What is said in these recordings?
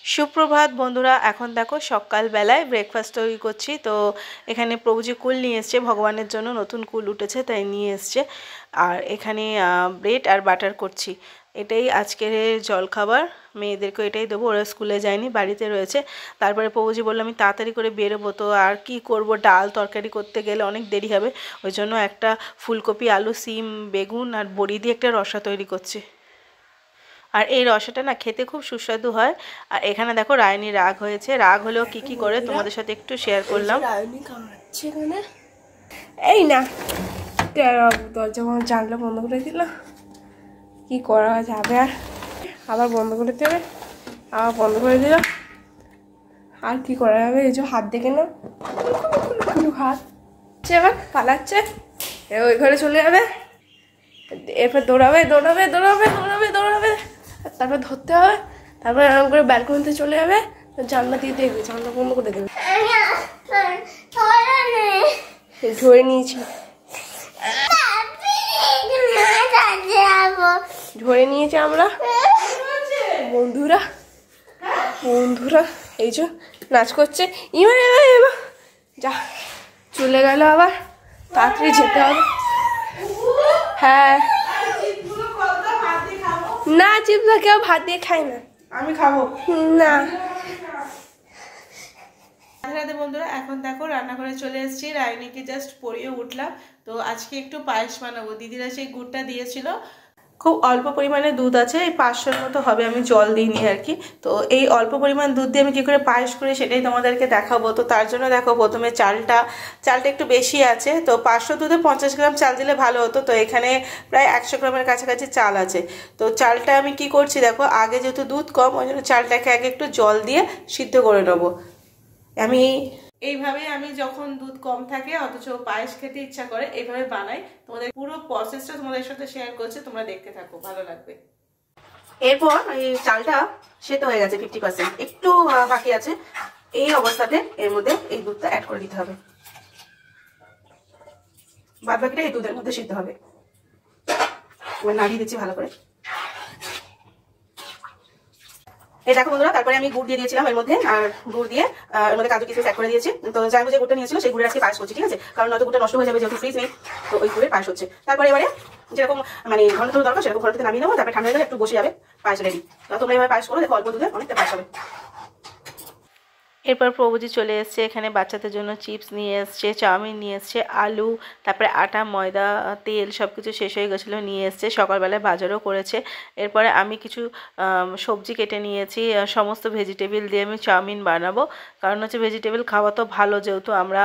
সুপ্রভাত বন্ধুরা, এখন দেখো সকালবেলায় ব্রেকফাস্ট তৈরি করছি। তো এখানে প্রভুজি কুল নিয়ে এসছে, ভগবানের জন্য নতুন কুল উঠেছে তাই নিয়ে এসছে। আর এখানে ব্রেড আর বাটার করছি, এটাই আজকের জলখাবার। মেয়েদেরকে এটাই দেবো, ওরা স্কুলে যায়নি, বাড়িতে রয়েছে। তারপরে প্রভুজি বললো আমি তাড়াতাড়ি করে বেরোবো, তো আর কি করব, ডাল তরকারি করতে গেলে অনেক দেরি হবে, ওই জন্য একটা ফুলকপি, আলু, সিম, বেগুন আর বড়ি দিয়ে একটা রসা তৈরি করছি। আর এই রসাটা না খেতে খুব সুস্বাদু হয়। আর এখানে দেখো রায়নি রাগ হয়েছে, রাগ হলেও কি করে তোমাদের সাথে একটু শেয়ার করলাম। রায়নি খাওয়াচ্ছে এখানে, এই না দরজা জানলা বন্ধ করে দিল, কি করা যাবে, আর আবার বন্ধ করে দেবে, আবার বন্ধ করে দিল, আর কি করা যাবে। এই যে হাত দেখে না, হাত এবার পালাচ্ছে, ওই ঘরে চলে যাবে, এরপর দৌড়াবে দৌড়াবে দৌড়াবে দৌড়াবে দৌড়াবে, তারপর ধরতে হবে, তারপর এরকম করে ব্যালকনিতে চলে যাবে, জানলা দিয়ে দেখবে, জানলা বন্ধ করে দেবে। ধরে নিয়েছি, ধরে নিয়েছি আমরা বন্ধুরা, বন্ধুরা এই যে নাচ করছে। ইমা এবার এবার যা চলে গেল, আবার তাড়াতাড়ি যেতে হবে। হ্যাঁ না, চিপস কেউ ভাত দিয়ে খায় না, আমি খাবো না। রাধে বন্ধুরা, এখন দেখো রান্নাঘরে চলে এসেছি, রায়নিকে জাস্ট পরিয়ে উঠলাম। তো আজকে একটু পায়েস বানাবো, দিদিরা সেই গুড়টা দিয়েছিল, খুব অল্প পরিমাণে দুধ আছে, এই 500-র মতো হবে, আমি জল দিইনি আর কি। তো এই অল্প পরিমাণ দুধ দিয়ে আমি কী করে পায়েস করি সেটাই তোমাদেরকে দেখাবো। তো তার জন্য দেখো প্রথমে চালটা একটু বেশি আছে, তো 500 দুধে 50 গ্রাম চাল দিলে ভালো হতো, তো এখানে প্রায় 100 গ্রামের কাছাকাছি চাল আছে। তো চালটা আমি কি করছি দেখো, আগে যেহেতু দুধ কম ওই জন্য চালটাকে আগে একটু জল দিয়ে সিদ্ধ করে নেবো। আমি এইভাবে, আমি যখন দুধ কম থাকে অথচ পায়েস খেতে ইচ্ছা করে এইভাবে বানাই। তোমাদের পুরো প্রসেসটা তোমাদের সাথে শেয়ার করছি, তোমরা দেখতে থাকো, ভালো লাগবে। এরপর এই চালটা সেদ্ধ হয়ে গেছে 50%, একটু বাকি আছে। এই অবস্থাতে এর মধ্যে এই দুধটা অ্যাড করে দিতে হবে, বাদ বাকিটা এই দুধের মধ্যে সিদ্ধ হবে। এবার নাড়িয়ে দিচ্ছি ভালো করে। এই দেখো বন্ধুরা, তারপরে আমি গুড় দিয়ে দিয়েছিলাম এর মধ্যে, আর গুড় দিয়ে এর মধ্যে কাজু কিশমিশ অ্যাড করে দিয়েছি। তো যাই যে গুড়টা নিয়েছিল সেই গুড়ের আজকে পায়েস করছি, ঠিক আছে, কারণ নয়তো গুড়টা নষ্ট হয়ে যাবে যেহেতু ফ্রিজ নেই, তো ওই গুড়ের পায়েস হচ্ছে। তারপরে এবারে যেরকম মানে ঘন্টা দরকার সেরকম ঘন্টা থেকে নামিয়ে নেবো, তারপরে ঠান্ডা হয়ে গেলে একটু বসে যাবে, পায়েস রেডি। তো তোমরা এবার পায়েস করো, দেখো অল্প দুধে অনেকটা পায়েস হবে। এরপর প্রভুজি চলে এসছে, এখানে বাচ্চাদের জন্য চিপস নিয়ে এসছে, চাউমিন নিয়ে এসছে, আলু, তারপরে আটা, ময়দা, তেল সব কিছু শেষ হয়ে গেছিলো, নিয়ে এসছে। সকালবেলায় বাজারও করেছে। এরপরে আমি কিছু সবজি কেটে নিয়েছি, সমস্ত ভেজিটেবল দিয়ে আমি চাউমিন বানাবো। কারণ হচ্ছে ভেজিটেবল খাওয়া তো ভালো, যেহেতু আমরা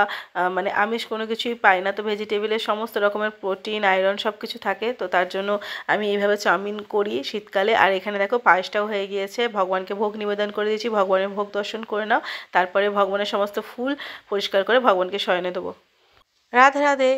মানে আমিষ কোনো কিছুই পাই না, তো ভেজিটেবলের সমস্ত রকমের প্রোটিন, আয়রন সব কিছু থাকে, তো তার জন্য আমি এইভাবে চাউমিন করি শীতকালে। আর এখানে দেখো পায়েসটাও হয়ে গিয়েছে, ভগবানকে ভোগ নিবেদন করে দিয়েছি, ভগবানের ভোগ দর্শন করে নাও, তারপরে ভগবানের সমস্ত ফুল পরিষ্কার করে ভগবানকে শয়নে দেবো। রাধে রাধে।